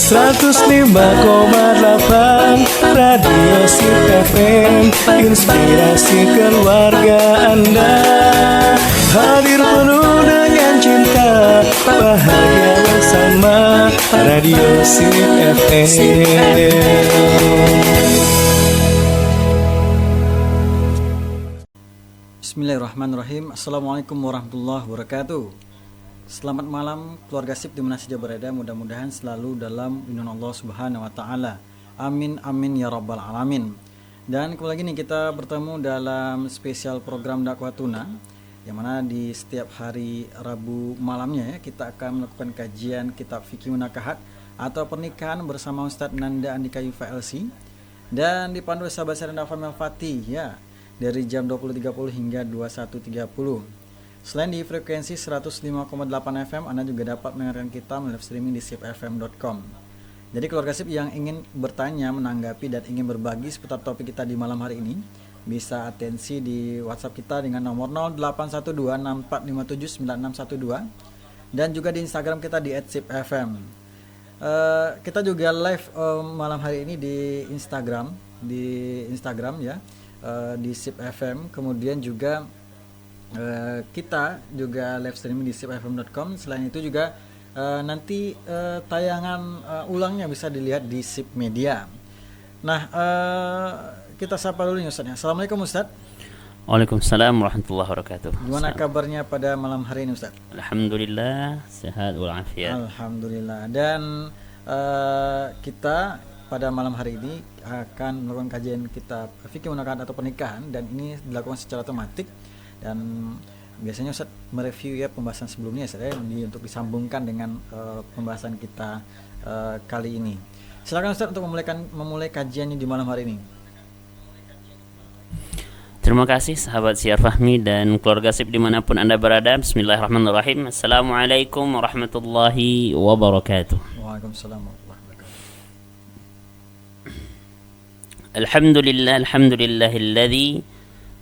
105,8 Radio Sip FM, inspirasi keluarga Anda. Hadir penuh dengan cinta, bahagia bersama Radio Sip FM. Bismillahirrahmanirrahim. Assalamualaikum warahmatullahi wabarakatuh. Selamat malam keluarga Sip dimana saja berada. Mudah-mudahan selalu dalam lindungan Allah Subhanahu wa taala. Amin amin ya rabbal alamin. Dan kembali lagi nih kita bertemu dalam spesial program dakwah tuna, yang mana di setiap hari Rabu malamnya ya, kita akan melakukan kajian kitab fikih munakahat atau pernikahan bersama Ustadz Nanda Andika UVLC, dan dipandu oleh sahabat saya Nanda Famil Fatih ya, dari jam 20.30 hingga 21.30. Selain di frekuensi 105,8 FM, Anda juga dapat mendengarkan kita melalui streaming di sipfm.com. Jadi keluarga Sip yang ingin bertanya, menanggapi, dan ingin berbagi seputar topik kita di malam hari ini, bisa atensi di WhatsApp kita dengan nomor 081264579612, dan juga di Instagram kita di @sipfm. Kita juga live malam hari ini di Instagram ya, di Sip FM. Kemudian juga kita juga live streaming di sipfm.com. Selain itu juga nanti tayangan ulangnya bisa dilihat di Sip Media. Nah, kita sapa dulu nih Ustaz. Assalamualaikum Ustaz. Waalaikumsalam warahmatullahi wabarakatuh. Gimana kabarnya pada malam hari ini Ustaz? Alhamdulillah, sehat walafiat. Alhamdulillah. Dan kita pada malam hari ini akan melakukan kajian kitab fikih munakahat atau pernikahan, dan ini dilakukan secara tematik. Dan biasanya Ustaz mereview ya pembahasan sebelumnya saya untuk disambungkan dengan pembahasan kita kali ini. Silakan Ustaz untuk memulai kajiannya di malam hari ini. Terima kasih sahabat Syiar Fahmi dan keluarga Sip dimanapun Anda berada. Bismillahirrahmanirrahim. Assalamualaikum warahmatullahi wabarakatuh. Waalaikumsalam warahmatullahi wabarakatuh. Alhamdulillahilladzi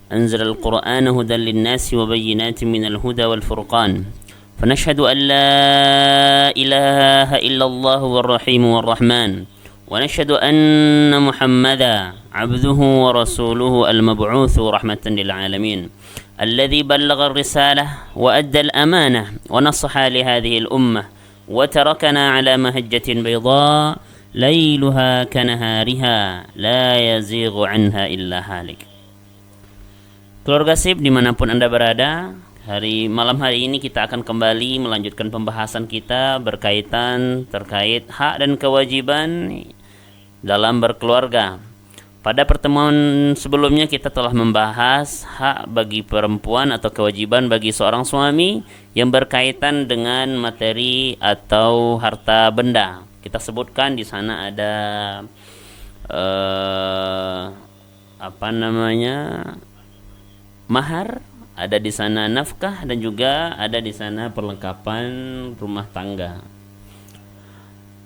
أنزل القرآن هدى للناس وبينات من الهدى والفرقان فنشهد أن لا إله إلا الله والرحيم والرحمن ونشهد أن محمدا عبده ورسوله المبعوث رحمة للعالمين الذي بلغ الرسالة وأدى الأمانة ونصح لهذه الأمة وتركنا على مهجة بيضاء ليلها كنهارها لا يزيغ عنها إلا هالك. Keluarga Sip dimanapun Anda berada, malam hari ini kita akan kembali melanjutkan pembahasan kita terkait hak dan kewajiban dalam berkeluarga. Pada pertemuan sebelumnya kita telah membahas hak bagi perempuan atau kewajiban bagi seorang suami yang berkaitan dengan materi atau harta benda. Kita sebutkan di sana ada mahar, ada di sana nafkah, dan juga ada di sana perlengkapan rumah tangga.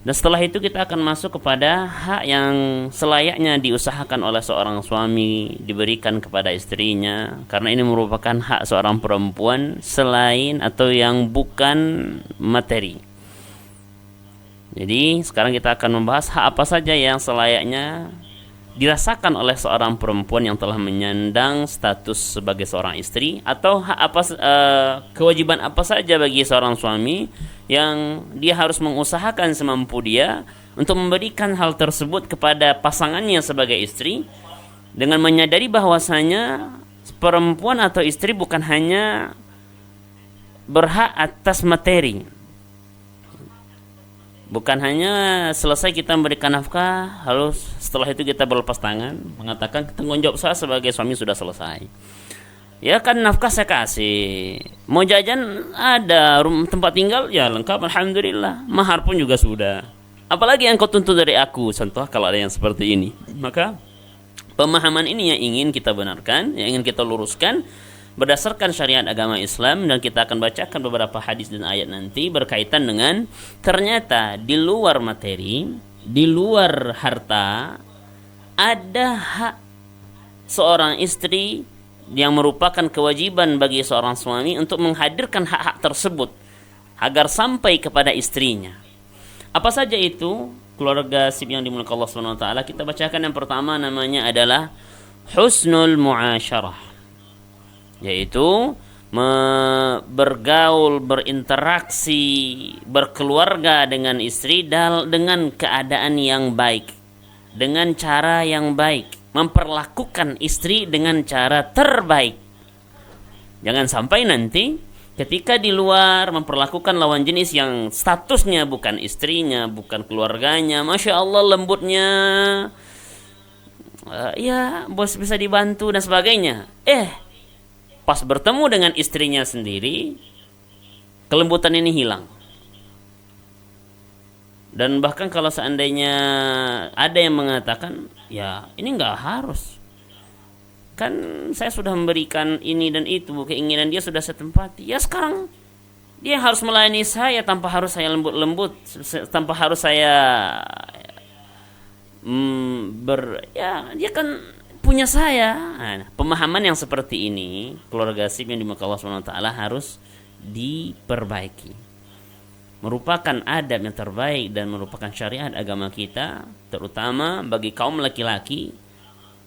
Dan setelah itu kita akan masuk kepada hak yang selayaknya diusahakan oleh seorang suami diberikan kepada istrinya, karena ini merupakan hak seorang perempuan selain atau yang bukan materi. Jadi sekarang kita akan membahas hak apa saja yang selayaknya dirasakan oleh seorang perempuan yang telah menyandang status sebagai seorang istri, atau kewajiban apa saja bagi seorang suami yang dia harus mengusahakan semampu dia untuk memberikan hal tersebut kepada pasangannya sebagai istri, dengan menyadari bahwasanya perempuan atau istri bukan hanya berhak atas materi, bukan hanya selesai kita memberikan nafkah, lalu setelah itu kita berlepas tangan mengatakan tanggung jawab saya sebagai suami sudah selesai. Ya kan, nafkah saya kasih, mau jajan ada, tempat tinggal ya lengkap, alhamdulillah, mahar pun juga sudah. Apalagi yang kau tuntut dari aku? Contoh kalau ada yang seperti ini. Maka pemahaman ini yang ingin kita benarkan, yang ingin kita luruskan berdasarkan syariat agama Islam, dan kita akan bacakan beberapa hadis dan ayat nanti berkaitan dengan ternyata di luar materi, di luar harta, ada hak seorang istri yang merupakan kewajiban bagi seorang suami untuk menghadirkan hak-hak tersebut agar sampai kepada istrinya. Apa saja itu, keluarga SIP yang dimulakan Allah Subhanahu wa taala, kita bacakan yang pertama, namanya adalah husnul muasyarah, yaitu bergaul, berinteraksi, berkeluarga dengan istri dengan keadaan yang baik, dengan cara yang baik, memperlakukan istri dengan cara terbaik. Jangan sampai nanti ketika di luar memperlakukan lawan jenis yang statusnya bukan istrinya, bukan keluarganya, Masya Allah lembutnya, ya bos bisa dibantu dan sebagainya, pas bertemu dengan istrinya sendiri, kelembutan ini hilang. Dan bahkan kalau seandainya ada yang mengatakan, ya ini nggak harus, kan saya sudah memberikan ini dan itu, keinginan dia sudah saya tempati, ya sekarang dia harus melayani saya tanpa harus saya lembut-lembut, tanpa harus saya dia kan punya saya. Nah, pemahaman yang seperti ini, keluarga SIP yang dimulakan Allah Subhanahu wa taala harus diperbaiki. Merupakan adab yang terbaik dan merupakan syariat agama kita, terutama bagi kaum laki-laki,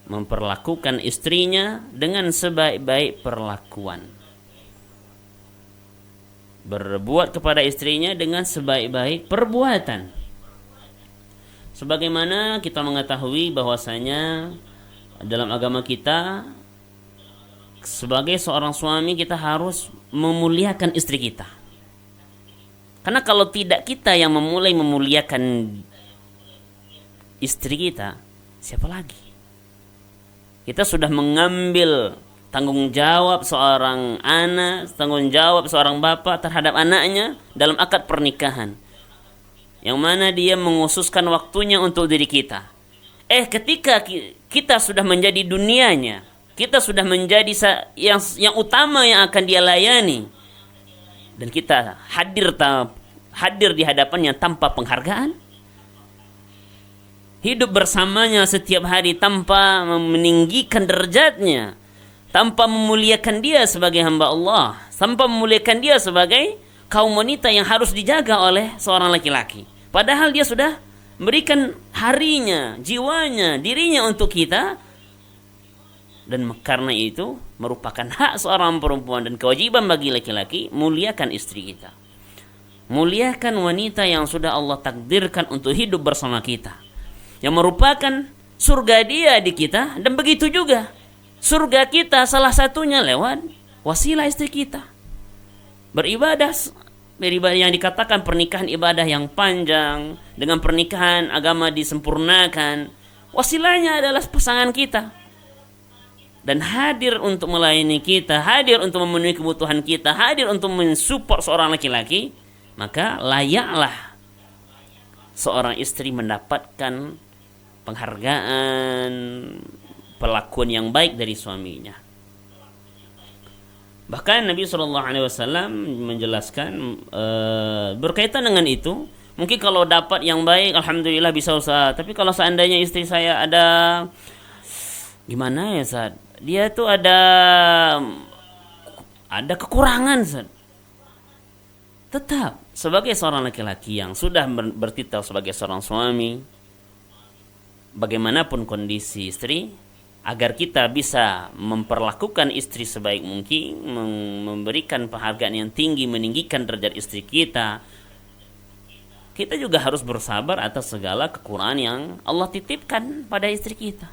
memperlakukan istrinya dengan sebaik-baik perlakuan. Berbuat kepada istrinya dengan sebaik-baik perbuatan. Sebagaimana kita mengetahui bahwasanya dalam agama kita, sebagai seorang suami kita harus memuliakan istri kita. Karena kalau tidak kita yang memuliakan istri kita, siapa lagi? Kita sudah mengambil tanggung jawab seorang anak, tanggung jawab seorang bapak terhadap anaknya dalam akad pernikahan, yang mana dia mengkhususkan waktunya untuk diri kita. Ketika kita sudah menjadi dunianya, kita sudah menjadi yang utama yang akan dia layani, dan kita hadir di hadapannya tanpa penghargaan, hidup bersamanya setiap hari tanpa meninggikan derajatnya, tanpa memuliakan dia sebagai hamba Allah, tanpa memuliakan dia sebagai kaum wanita yang harus dijaga oleh seorang laki-laki, padahal dia sudah memberikan harinya, jiwanya, dirinya untuk kita. Dan karena itu merupakan hak seorang perempuan dan kewajiban bagi laki-laki muliakan istri kita, muliakan wanita yang sudah Allah takdirkan untuk hidup bersama kita, yang merupakan surga dia di kita. Dan begitu juga surga kita salah satunya lewat wasilah istri kita. Beribadah yang dikatakan pernikahan ibadah yang panjang, dengan pernikahan agama disempurnakan, wasilahnya adalah pasangan kita, dan hadir untuk melayani kita, hadir untuk memenuhi kebutuhan kita, hadir untuk mensupport seorang laki-laki. Maka layaklah seorang istri mendapatkan penghargaan, perlakuan yang baik dari suaminya. Bahkan Nabi SAW menjelaskan berkaitan dengan itu, mungkin kalau dapat yang baik, alhamdulillah bisa Ustaz. Tapi kalau seandainya istri saya ada, gimana ya Ustaz? Dia tuh ada kekurangan Ustaz. Tetap sebagai seorang laki-laki yang sudah bertitel sebagai seorang suami, bagaimanapun kondisi istri, agar kita bisa memperlakukan istri sebaik mungkin, memberikan penghargaan yang tinggi, meninggikan derajat istri kita, kita juga harus bersabar atas segala kekurangan yang Allah titipkan pada istri kita.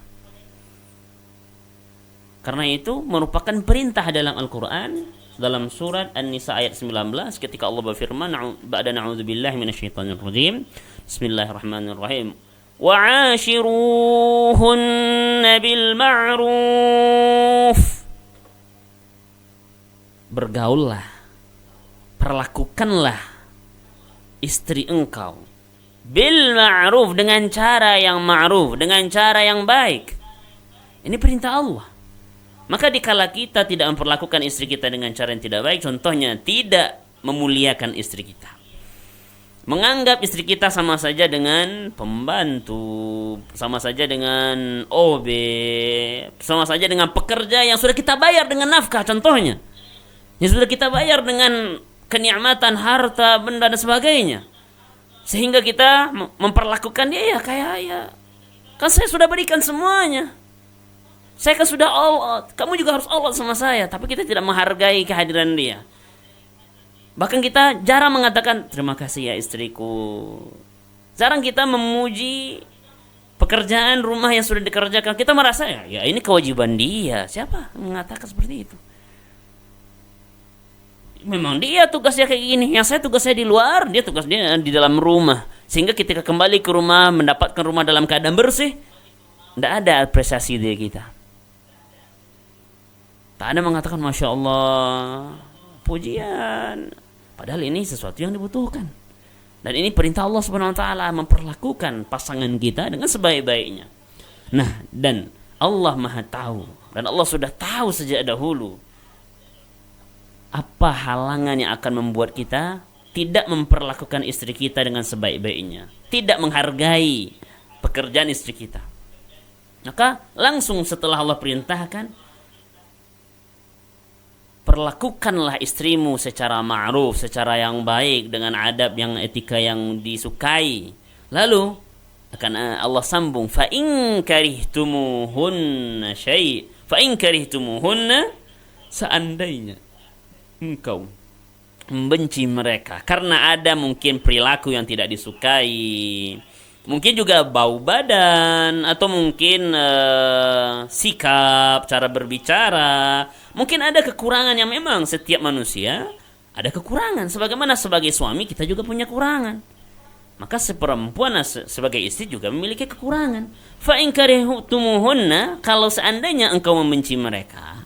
Karena itu merupakan perintah dalam Al-Quran, dalam surat An-Nisa ayat 19, ketika Allah berfirman, ba'da na'udzubillahi minasyaitonir rajim, bismillahirrahmanirrahim, wa'ashiruhunna bil ma'ruf. Bergaullah, perlakukanlah istri engkau bil ma'ruf, dengan cara yang ma'ruf, dengan cara yang baik. Ini perintah Allah. Maka dikala kita tidak memperlakukan istri kita dengan cara yang tidak baik, contohnya tidak memuliakan istri kita, menganggap istri kita sama saja dengan pembantu, sama saja dengan OB, sama saja dengan pekerja yang sudah kita bayar dengan nafkah, contohnya, yang sudah kita bayar dengan kenikmatan harta, benda dan sebagainya. Sehingga kita memperlakukan dia ya kayak ya, kan saya sudah berikan semuanya. Saya kan sudah all out. Kamu juga harus all out sama saya. Tapi kita tidak menghargai kehadiran dia. Bahkan kita jarang mengatakan terima kasih ya istriku. Jarang kita memuji pekerjaan rumah yang sudah dikerjakan. Kita merasa ya ini kewajiban dia. Siapa mengatakan seperti itu? Memang dia tugasnya kayak gini. Yang saya tugasnya di luar, dia tugasnya di dalam rumah. Sehingga ketika kembali ke rumah, mendapatkan rumah dalam keadaan bersih, tidak ada apresiasi dari kita. Tak ada mengatakan Masya Allah, pujian. Padahal ini sesuatu yang dibutuhkan. Dan ini perintah Allah Subhanahu wa taala memperlakukan pasangan kita dengan sebaik-baiknya. Nah, dan Allah Maha tahu, dan Allah sudah tahu sejak dahulu apa halangan yang akan membuat kita tidak memperlakukan istri kita dengan sebaik-baiknya, tidak menghargai pekerjaan istri kita. Maka langsung setelah Allah perintahkan, perlakukanlah istrimu secara ma'ruf, secara yang baik, dengan adab yang etika yang disukai. Lalu akan Allah sambung, fa in karihtumuhunna syai', fa in karihtumuhunna, seandainya engkau membenci mereka karena ada mungkin perilaku yang tidak disukai, mungkin juga bau badan, atau mungkin sikap, cara berbicara, mungkin ada kekurangan yang memang setiap manusia ada kekurangan. Sebagaimana sebagai suami kita juga punya kekurangan, maka seperempuan sebagai istri juga memiliki kekurangan. Fa in karihtumuhunna, kalau seandainya engkau membenci mereka,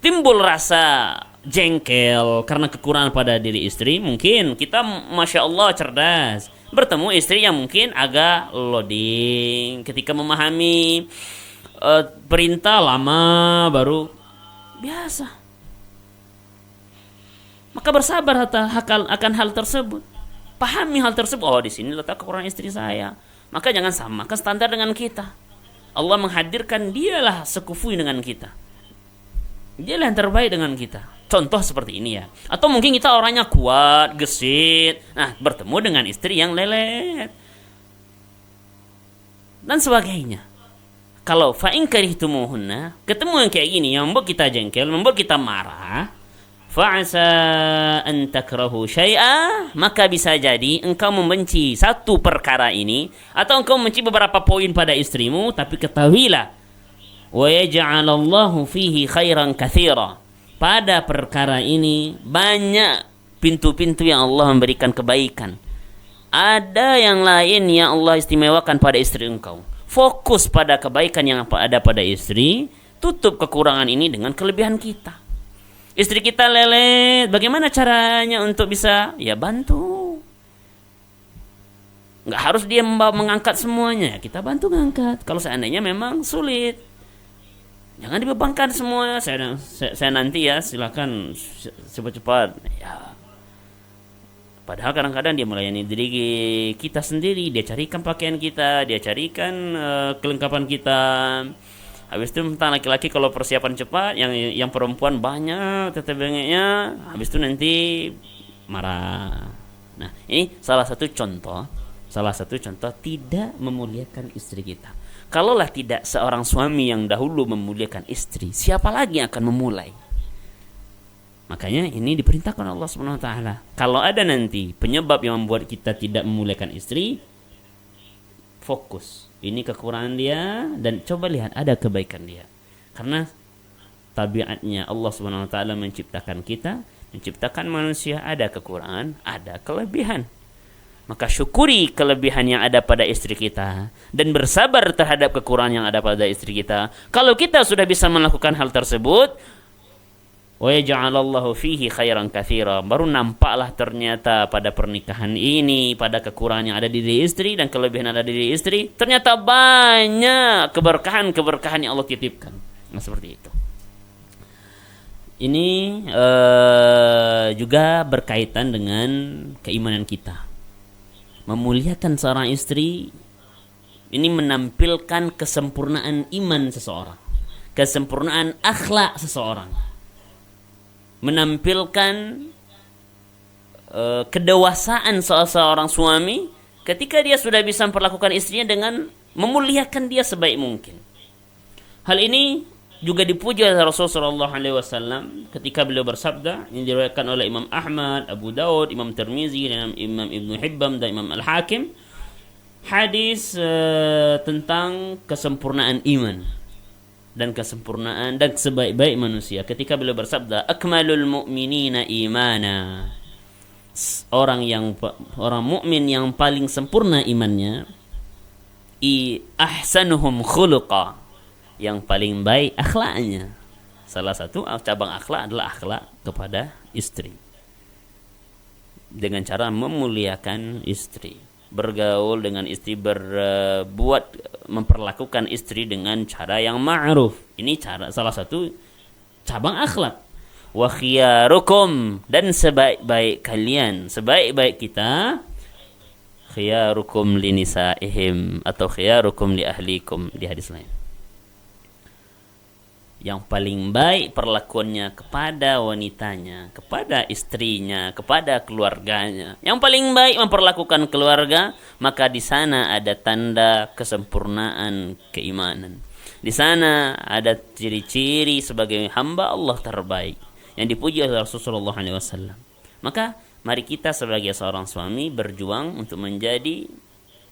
timbul rasa jengkel karena kekurangan pada diri istri. Mungkin kita Masya Allah cerdas, bertemu istri yang mungkin agak loading ketika memahami perintah, lama baru biasa. Maka bersabar akan hal tersebut, pahami hal tersebut. Oh, di sini letak kekurangan istri saya, maka jangan samakan standar dengan kita. Allah menghadirkan dialah sekufui dengan kita, dialah yang terbaik dengan kita. Contoh seperti ini ya. Atau mungkin kita orangnya kuat, gesit, nah bertemu dengan istri yang lelet dan sebagainya. Kalau fa in karihtumuhunna, ketemu yang kayak gini yang membuat kita jengkel, membuat kita marah, fa'asa an takrahu syai'a, maka bisa jadi engkau membenci satu perkara ini, atau engkau membenci beberapa poin pada istrimu, tapi ketahuilah wa yaj'alallahu fihi khairan katsira, pada perkara ini banyak pintu-pintu yang Allah memberikan kebaikan. Ada yang lain yang Allah istimewakan pada istri engkau. Fokus pada kebaikan yang ada pada istri, tutup kekurangan ini dengan kelebihan kita. Istri kita lelet, bagaimana caranya untuk bisa? Ya bantu. Nggak harus dia mengangkat semuanya, kita bantu ngangkat. Kalau seandainya memang sulit, jangan dibebankan semua. Saya nanti ya, silakan cepat-cepat. Ya. Padahal kadang-kadang dia melayani diri kita sendiri. Dia carikan pakaian kita, dia carikan kelengkapan kita. Habis itu tentang laki-laki kalau persiapan cepat, yang perempuan banyak tetebengnya. Habis itu nanti marah. Nah, ini salah satu contoh tidak memuliakan istri kita. Kalaulah tidak seorang suami yang dahulu memuliakan istri, siapa lagi yang akan memulai? Makanya ini diperintahkan Allah Subhanahu wa taala. Kalau ada nanti penyebab yang membuat kita tidak memuliakan istri, fokus. Ini kekurangan dia dan coba lihat ada kebaikan dia. Karena tabiatnya Allah Subhanahu wa taala menciptakan kita, menciptakan manusia, ada kekurangan, ada kelebihan. Maka syukuri kelebihan yang ada pada istri kita dan bersabar terhadap kekurangan yang ada pada istri kita. Kalau kita sudah bisa melakukan hal tersebut, wa yaj'alallahu fihi khairan katsira, baru nampaklah ternyata pada pernikahan ini, pada kekurangan yang ada di diri istri dan kelebihan yang ada di diri istri, ternyata banyak keberkahan yang Allah titipkan. Nah, seperti itu. Ini juga berkaitan dengan keimanan kita. Memuliakan seorang istri ini menampilkan kesempurnaan iman seseorang, kesempurnaan akhlak seseorang, menampilkan kedewasaan seorang suami ketika dia sudah bisa memperlakukan istrinya dengan memuliakan dia sebaik mungkin. Hal ini juga dipuji oleh Rasulullah SAW ketika beliau bersabda, yang diriwayatkan oleh Imam Ahmad, Abu Daud, Imam Tirmizi, dan Imam Ibnu Hibban dan Imam Al-Hakim, hadis tentang kesempurnaan iman dan kesempurnaan dan sebaik-baik manusia. Ketika beliau bersabda, akmalul mu'minina imana, orang mukmin yang paling sempurna imannya, ahsanuhum khuluqa, yang paling baik akhlaknya. Salah satu cabang akhlak adalah akhlak kepada istri, dengan cara memuliakan istri, bergaul dengan istri, memperlakukan istri dengan cara yang ma'ruf. Ini salah satu cabang akhlak. Wa khiyarukum, dan sebaik-baik kalian, sebaik-baik kita, khiyarukum linisaihim atau khiyarukum li ahlikum di hadis lain. Yang paling baik perlakuannya kepada wanitanya, kepada istrinya, kepada keluarganya. Yang paling baik memperlakukan keluarga, maka di sana ada tanda kesempurnaan keimanan. Di sana ada ciri-ciri sebagai hamba Allah terbaik yang dipuji oleh Rasulullah SAW. Maka mari kita sebagai seorang suami berjuang untuk menjadi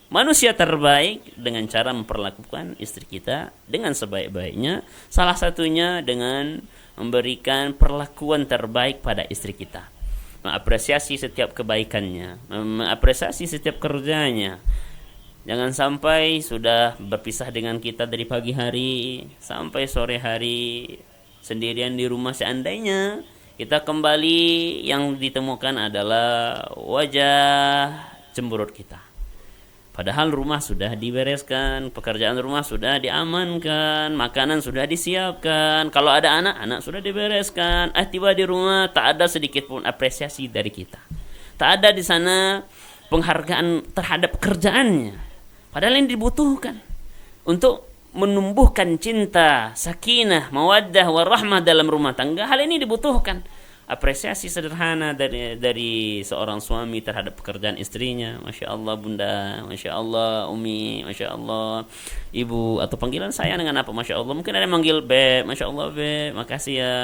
manusia terbaik dengan cara memperlakukan istri kita dengan sebaik-baiknya. Salah satunya dengan memberikan perlakuan terbaik pada istri kita, mengapresiasi setiap kebaikannya, mengapresiasi setiap kerjanya. Jangan sampai sudah berpisah dengan kita dari pagi hari sampai sore hari sendirian di rumah, seandainya kita kembali yang ditemukan adalah wajah cemberut kita. Padahal rumah sudah dibereskan, pekerjaan rumah sudah diamankan, makanan sudah disiapkan. Kalau ada anak sudah dibereskan. Tiba di rumah tak ada sedikit pun apresiasi dari kita. Tak ada di sana penghargaan terhadap pekerjaannya. Padahal ini dibutuhkan untuk menumbuhkan cinta, sakinah, mawaddah, warahmah dalam rumah tangga. Hal ini dibutuhkan. Apresiasi sederhana dari seorang suami terhadap pekerjaan istrinya. Masya Allah bunda, Masya Allah umi, Masya Allah ibu, atau panggilan saya dengan apa? Masya Allah. Mungkin ada yang manggil beb, Masya Allah beb, makasih ya.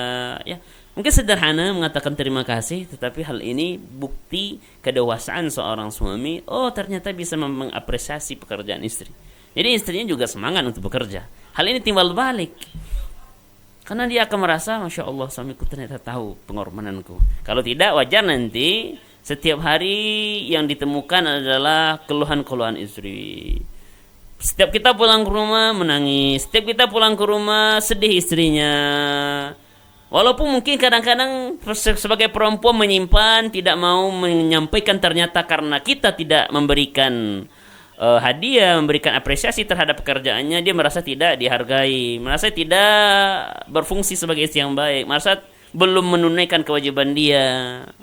Ya, mungkin sederhana mengatakan terima kasih, tetapi hal ini bukti kedewasaan seorang suami. Oh, ternyata bisa mengapresiasi pekerjaan istri. Jadi istrinya juga semangat untuk bekerja. Hal ini timbal balik, karena dia akan merasa, Masya Allah suamiku ternyata tahu pengorbananku. Kalau tidak, wajar nanti setiap hari yang ditemukan adalah keluhan-keluhan istri. Setiap kita pulang ke rumah menangis, setiap kita pulang ke rumah sedih istrinya. Walaupun mungkin kadang-kadang sebagai perempuan menyimpan, tidak mau menyampaikan, ternyata karena kita tidak memberikan hadiah, memberikan apresiasi terhadap pekerjaannya, dia merasa tidak dihargai, merasa tidak berfungsi sebagai istri yang baik, merasa belum menunaikan kewajiban dia.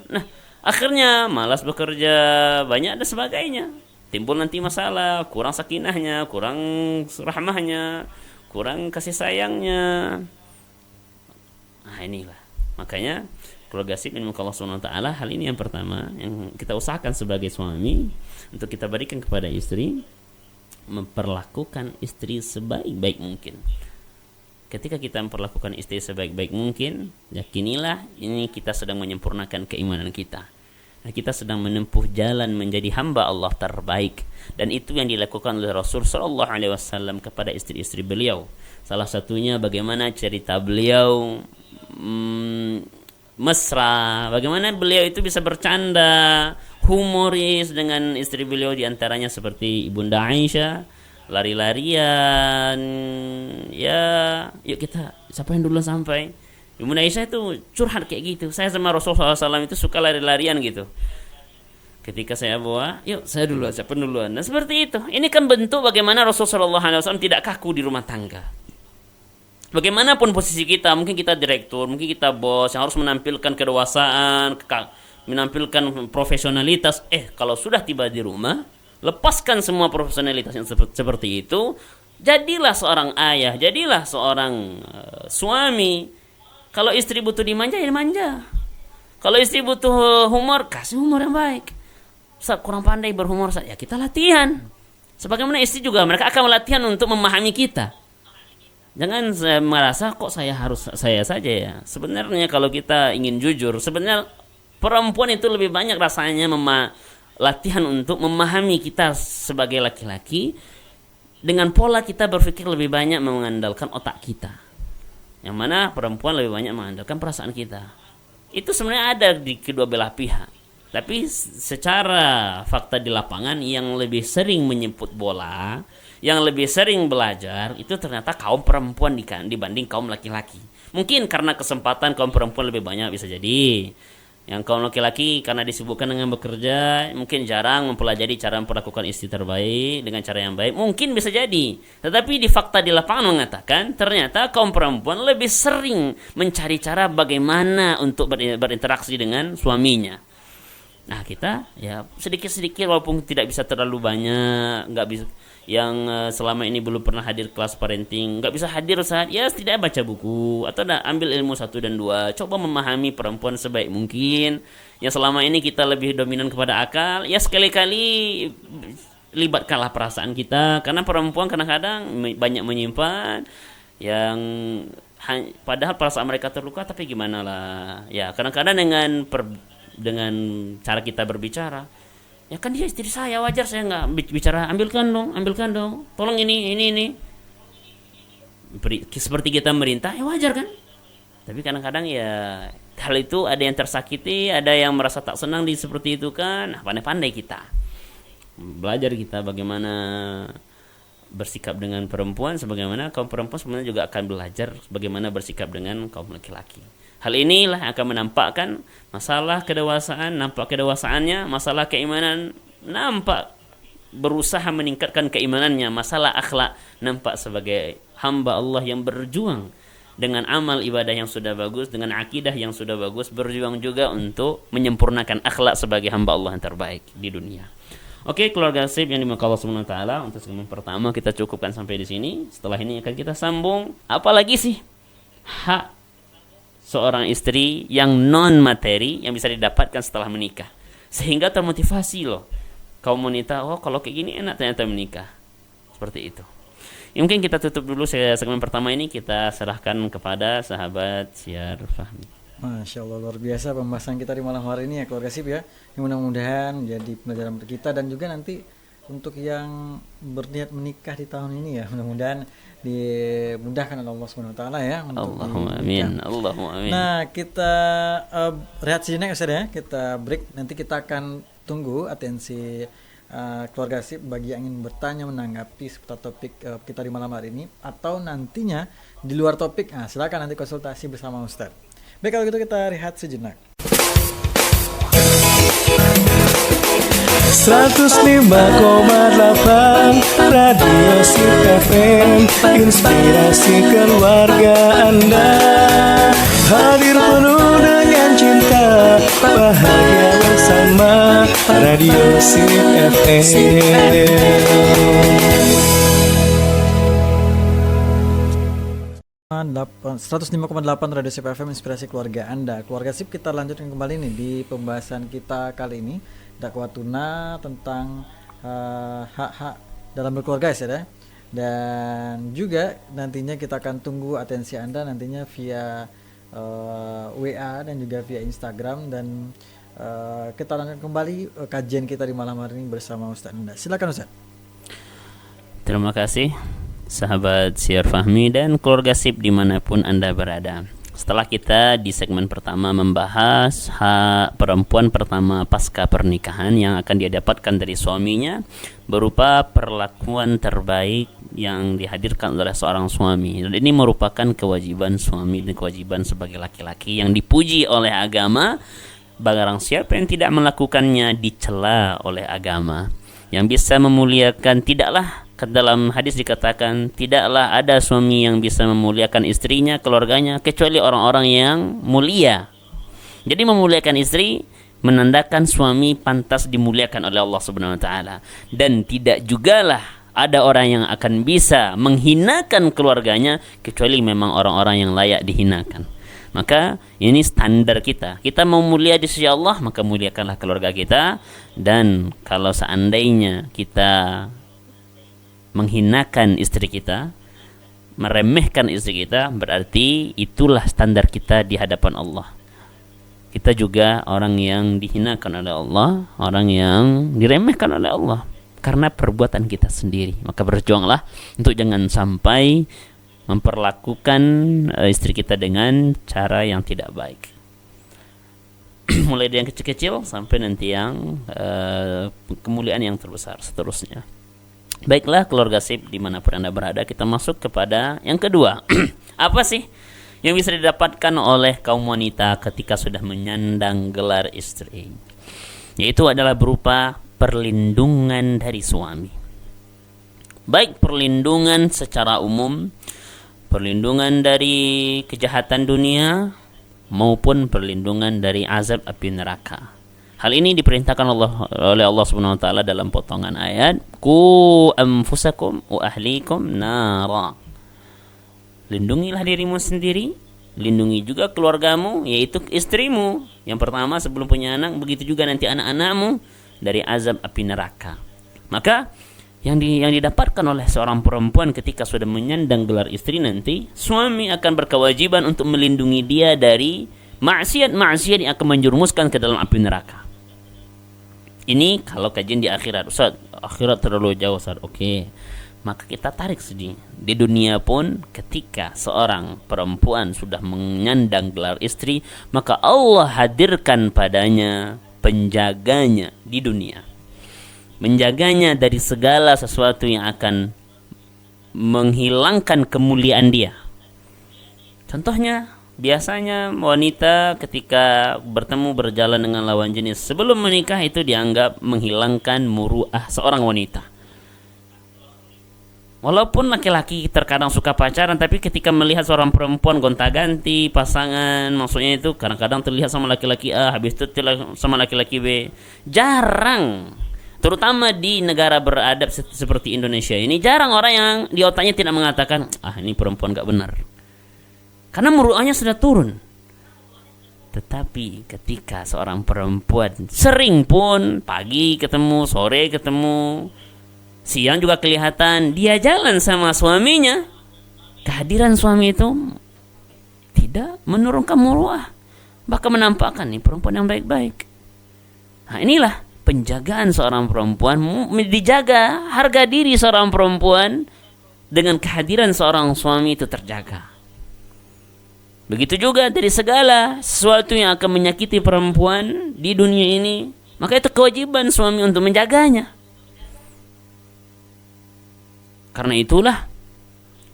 Nah, akhirnya malas bekerja, banyak dan sebagainya. Timbul nanti masalah, kurang sakinahnya, kurang rahmahnya, kurang kasih sayangnya. Nah, inilah. Makanya keluarga sip ilmu Allah SWT, hal ini yang pertama yang kita usahakan sebagai suami untuk kita berikan kepada istri, memperlakukan istri sebaik-baik mungkin. Ketika kita memperlakukan istri sebaik-baik mungkin, yakinilah ini kita sedang menyempurnakan keimanan kita. Nah, kita sedang menempuh jalan menjadi hamba Allah terbaik, dan itu yang dilakukan oleh Rasul sallallahu alaihi wasallam kepada istri-istri beliau. Salah satunya bagaimana cerita beliau mesra, bagaimana beliau itu bisa bercanda, humoris dengan istri beliau, diantaranya seperti Ibunda Aisyah, lari-larian, ya, yuk kita, siapa yang duluan sampai? Ibunda Aisyah itu curhat kayak gitu, saya sama Rasulullah SAW itu suka lari-larian gitu. Ketika saya bawa, yuk saya duluan, siapa duluan? Nah seperti itu, ini kan bentuk bagaimana Rasulullah SAW tidak kaku di rumah tangga. Bagaimanapun posisi kita, mungkin kita direktur, mungkin kita bos yang harus menampilkan kedewasaan, menampilkan profesionalitas. Kalau sudah tiba di rumah, lepaskan semua profesionalitas yang seperti itu. Jadilah seorang ayah, jadilah seorang suami. Kalau istri butuh dimanja, ya dimanja. Kalau istri butuh humor, kasih humor yang baik. Ustaz kurang pandai berhumor, Ustaz. Ya kita latihan. Sebagaimana istri juga, mereka akan latihan untuk memahami kita. Jangan merasa kok saya saja ya. Sebenarnya kalau kita ingin jujur, sebenarnya perempuan itu lebih banyak rasanya latihan untuk memahami kita sebagai laki-laki. Dengan pola kita berpikir lebih banyak mengandalkan otak kita. Yang mana perempuan lebih banyak mengandalkan perasaan kita. Itu sebenarnya ada di kedua belah pihak. Tapi secara fakta di lapangan yang lebih sering menjemput bola, yang lebih sering belajar, itu ternyata kaum perempuan dibanding kaum laki-laki. Mungkin karena kesempatan kaum perempuan lebih banyak, bisa jadi. Yang kaum laki-laki karena disibukkan dengan bekerja, mungkin jarang mempelajari cara memperlakukan istri terbaik dengan cara yang baik. Mungkin bisa jadi. Tetapi di fakta di lapangan mengatakan, ternyata kaum perempuan lebih sering mencari cara bagaimana untuk berinteraksi dengan suaminya. Nah kita ya sedikit-sedikit walaupun tidak bisa terlalu banyak, nggak bisa yang selama ini belum pernah hadir kelas parenting, nggak bisa hadir saat ya setidaknya baca buku atau ambil ilmu 1 dan 2, coba memahami perempuan sebaik mungkin. Yang selama ini kita lebih dominan kepada akal, ya sekali-kali libatkanlah perasaan kita, karena perempuan kadang-kadang banyak menyimpan yang padahal perasaan mereka terluka, tapi gimana lah ya, kadang-kadang dengan cara kita berbicara, ya kan dia istri saya, wajar saya nggak bicara ambilkan dong, tolong ini seperti kita merintah, ya wajar kan. Tapi kadang-kadang ya hal itu ada yang tersakiti, ada yang merasa tak senang seperti itu kan. Nah, pandai-pandai kita belajar kita bagaimana bersikap dengan perempuan, sebagaimana kaum perempuan sebenarnya juga akan belajar bagaimana bersikap dengan kaum laki-laki. Hal inilah yang akan menampakkan masalah kedewasaan, nampak kedewasaannya, masalah keimanan, nampak berusaha meningkatkan keimanannya, masalah akhlak, nampak sebagai hamba Allah yang berjuang dengan amal ibadah yang sudah bagus, dengan akidah yang sudah bagus, berjuang juga untuk menyempurnakan akhlak sebagai hamba Allah yang terbaik di dunia. Oke, keluarga Sip yang dimuliakan Allah Subhanahu wa taala, untuk segmen pertama kita cukupkan sampai di sini. Setelah ini akan kita sambung, apalagi sih hak seorang istri yang non materi yang bisa didapatkan setelah menikah, sehingga termotivasi loh kaum wanita, oh kalau kayak gini enak ternyata menikah, seperti itu. Ya, mungkin kita tutup dulu segmen pertama ini, kita serahkan kepada sahabat Syar Fahmi. Masya Allah, luar biasa pembahasan kita di malam hari ini ya keluarga Sip ya. Mudah-mudahan menjadi pelajaran untuk kita dan juga nanti untuk yang berniat menikah di tahun ini ya, mudah-mudahan dimudahkan oleh Allah Subhanahu wa taala ya. Allahumma amin. Allahumma amin. Nah, kita rehat sejenak Ustaz ya. Kita break, nanti kita akan tunggu atensi keluarga Sip bagi yang ingin bertanya menanggapi seputar topik kita di malam hari ini, atau nantinya di luar topik. Nah, silakan nanti konsultasi bersama Ustaz. Baik, kalau gitu kita rehat sejenak. 105,8 Radio Sip FM, inspirasi keluarga Anda. Hadir penuh dengan cinta, bahagia bersama Radio Sip FM. 105,8 Radio Sip FM, inspirasi keluarga Anda. Keluarga Sip, kita lanjutkan kembali nih di pembahasan kita kali ini, dakwah tuna tentang hak-hak dalam berkeluarga ya. Dan juga nantinya kita akan tunggu atensi Anda nantinya via WA dan juga via Instagram, dan kita lanjutkan kembali kajian kita di malam hari ini bersama Ustaz Anda. Silakan Ustaz. Terima kasih sahabat Syar Fahmi dan keluarga Sip dimanapun Anda berada. Setelah kita di segmen pertama membahas hak perempuan pertama pasca pernikahan yang akan dia dapatkan dari suaminya berupa perlakuan terbaik yang dihadirkan oleh seorang suami, dan ini merupakan kewajiban suami dan kewajiban sebagai laki-laki yang dipuji oleh agama. Barang siapa yang tidak melakukannya dicela oleh agama. Yang bisa memuliakan, tidaklah, dalam hadis dikatakan, tidaklah ada suami yang bisa memuliakan istrinya, keluarganya, kecuali orang-orang yang mulia. Jadi memuliakan istri menandakan suami pantas dimuliakan oleh Allah Subhanahu wa taala, dan tidak jugalah ada orang yang akan bisa menghinakan keluarganya kecuali memang orang-orang yang layak dihinakan. Maka ini standar kita. Kita mau mulia di sisi Allah, maka muliakanlah keluarga kita. Dan kalau seandainya kita menghinakan istri kita, meremehkan istri kita, berarti itulah standar kita di hadapan Allah. Kita juga orang yang dihinakan oleh Allah, orang yang diremehkan oleh Allah karena perbuatan kita sendiri. Maka berjuanglah untuk jangan sampai memperlakukan istri kita dengan cara yang tidak baik. Mulai dari yang kecil-kecil sampai nanti yang kemuliaan yang terbesar seterusnya. Baiklah keluarga SIP dimanapun Anda berada, kita masuk kepada yang kedua. Apa sih yang bisa didapatkan oleh kaum wanita ketika sudah menyandang gelar istri? Yaitu adalah berupa perlindungan dari suami. Baik perlindungan secara umum, perlindungan dari kejahatan dunia, maupun perlindungan dari azab api neraka. Hal ini diperintahkan oleh Allah Subhanahu wa taala dalam potongan ayat, "Qu anfusakum wa ahlikum nara." Lindungilah dirimu sendiri, lindungi juga keluargamu, yaitu istrimu. Yang pertama sebelum punya anak, begitu juga nanti anak-anakmu dari azab api neraka. Maka yang didapatkan oleh seorang perempuan ketika sudah menyandang gelar istri nanti, suami akan berkewajiban untuk melindungi dia dari maksiat-maksiat yang akan menjerumuskan ke dalam api neraka. Ini kalau kajian di akhirat. Ustaz, akhirat terlalu jauh, Ustaz. Oke. Maka kita tarik sedih. Di dunia pun ketika seorang perempuan sudah menyandang gelar istri, maka Allah hadirkan padanya penjaganya di dunia. Menjaganya dari segala sesuatu yang akan menghilangkan kemuliaan dia. Contohnya, biasanya wanita ketika berjalan dengan lawan jenis sebelum menikah itu dianggap menghilangkan muruah seorang wanita. Walaupun laki-laki terkadang suka pacaran, tapi ketika melihat seorang perempuan gonta-ganti pasangan, maksudnya itu kadang-kadang terlihat sama laki-laki A, habis itu sama laki-laki B. Jarang, terutama di negara beradab seperti Indonesia ini, jarang orang yang di otaknya tidak mengatakan, ini perempuan gak benar. Karena muruahnya sudah turun. Tetapi ketika seorang perempuan sering pun pagi ketemu, sore ketemu, siang juga kelihatan dia jalan sama suaminya, kehadiran suami itu tidak menurunkan muruah, bahkan menampakkan nih perempuan yang baik-baik. Nah, inilah penjagaan seorang perempuan, dijaga harga diri seorang perempuan dengan kehadiran seorang suami itu terjaga. Begitu juga dari segala sesuatu yang akan menyakiti perempuan di dunia ini, maka itu kewajiban suami untuk menjaganya. Karena itulah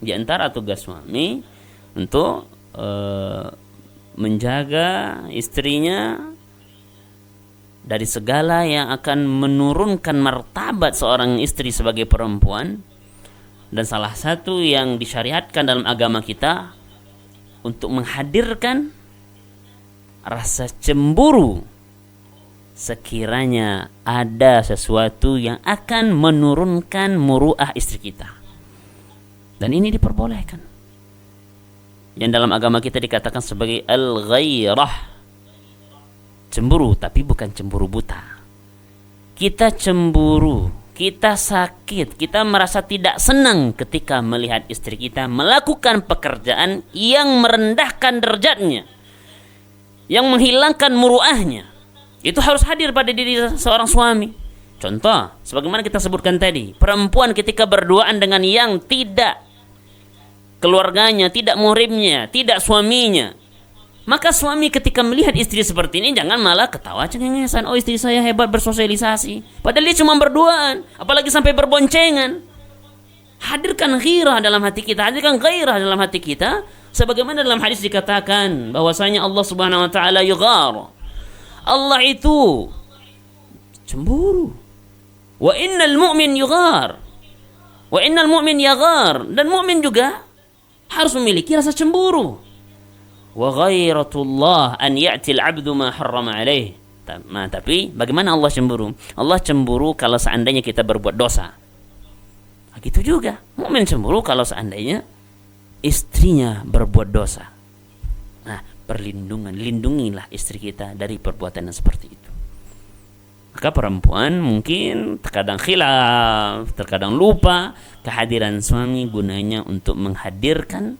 di antara tugas suami untuk menjaga istrinya dari segala yang akan menurunkan martabat seorang istri sebagai perempuan. Dan salah satu yang disyariatkan dalam agama kita untuk menghadirkan rasa cemburu sekiranya ada sesuatu yang akan menurunkan muruah istri kita. Dan ini diperbolehkan. Yang dalam agama kita dikatakan sebagai al-ghairah. Cemburu, tapi bukan cemburu buta. Kita cemburu, kita sakit, kita merasa tidak senang ketika melihat istri kita melakukan pekerjaan yang merendahkan derajatnya, yang menghilangkan muruahnya. Itu harus hadir pada diri seorang suami. Contoh, sebagaimana kita sebutkan tadi, perempuan ketika berduaan dengan yang tidak keluarganya, tidak muhrimnya, tidak suaminya, maka suami ketika melihat istri seperti ini jangan malah ketawa cengengesan, oh istri saya hebat bersosialisasi, padahal dia cuma berduaan, apalagi sampai berboncengan. Hadirkan ghirah dalam hati kita, hadirkan ghairah dalam hati kita, sebagaimana dalam hadis dikatakan bahwasanya Allah Subhanahu wa taala yughar. Allah itu cemburu. Wa innal mu'min yughar. Wa innal mu'min yaghar. Dan mu'min juga harus memiliki rasa cemburu. Wa ghairatullah an ya'ti al-'abdu ma harrama alaih. Tapi bagaimana Allah cemburu? Allah cemburu kalau seandainya kita berbuat dosa. Begitu juga mukmin cemburu kalau seandainya istrinya berbuat dosa. Nah, perlindungan. Lindungilah istri kita dari perbuatan yang seperti itu. Maka perempuan mungkin terkadang khilaf, terkadang lupa, kehadiran suami gunanya untuk menghadirkan,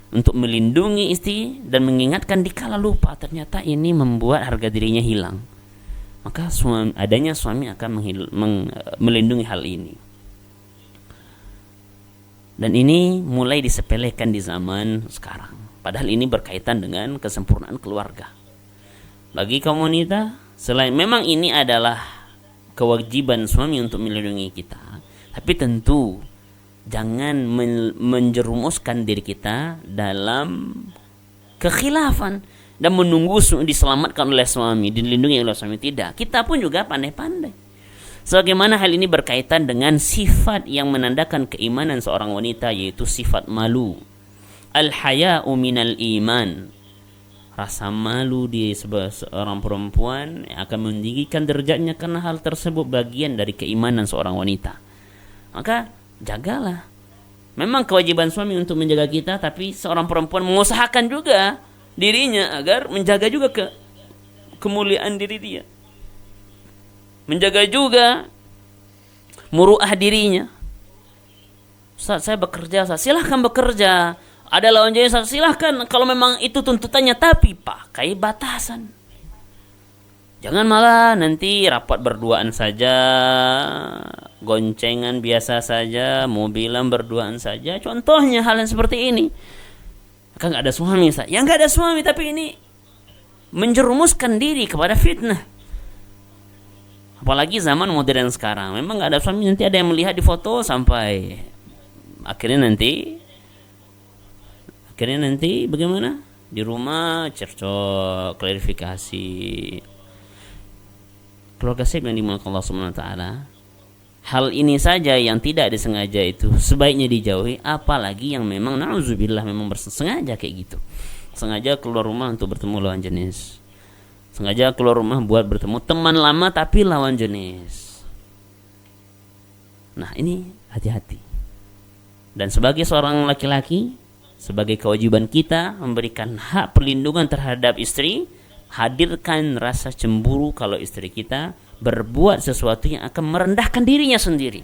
untuk melindungi istri dan mengingatkan dikala lupa. Ternyata ini membuat harga dirinya hilang. Maka adanya suami akan melindungi hal ini. Dan ini mulai disepelekan di zaman sekarang. Padahal ini berkaitan dengan kesempurnaan keluarga. Bagi kaum wanita, selain memang ini adalah kewajiban suami untuk melindungi kita, tapi tentu jangan menjerumuskan diri kita dalam kekhilafan dan menunggu diselamatkan oleh suami, dilindungi oleh suami. Tidak, kita pun juga pandai-pandai. Sebagaimana hal ini berkaitan dengan sifat yang menandakan keimanan seorang wanita, yaitu sifat malu. Al-haya'u minal iman. Rasa malu di seorang perempuan akan meninggikan derajatnya karena hal tersebut bagian dari keimanan seorang wanita. Maka jagalah. Memang kewajiban suami untuk menjaga kita, tapi seorang perempuan mengusahakan juga dirinya agar menjaga juga kemuliaan diri dia. Menjaga juga muruah dirinya. Ustaz, saya bekerja, Ustaz. Silahkan bekerja. Ada lawan jenis, silahkan kalau memang itu tuntutannya, tapi pakai batasan. Jangan malah nanti rapat berduaan saja, goncengan biasa saja, mobilan berduaan saja. Contohnya hal yang seperti ini. Kan nggak ada suami, Ustaz. Ya nggak ada suami, tapi ini menjerumuskan diri kepada fitnah. Apalagi zaman modern sekarang, memang nggak ada suami, nanti ada yang melihat di foto sampai akhirnya nanti bagaimana? Di rumah cercok, klarifikasi. Keluarga Syekh yang dimuliakan Allah Subhanahu wa taala, hal ini saja yang tidak disengaja itu sebaiknya dijauhi, apalagi yang memang na'udzubillah memang bersengaja kayak gitu. Sengaja keluar rumah untuk bertemu lawan jenis. Sengaja keluar rumah buat bertemu teman lama tapi lawan jenis. Nah, ini hati-hati. Dan sebagai seorang laki-laki, sebagai kewajiban kita memberikan hak perlindungan terhadap istri, hadirkan rasa cemburu kalau istri kita berbuat sesuatu yang akan merendahkan dirinya sendiri.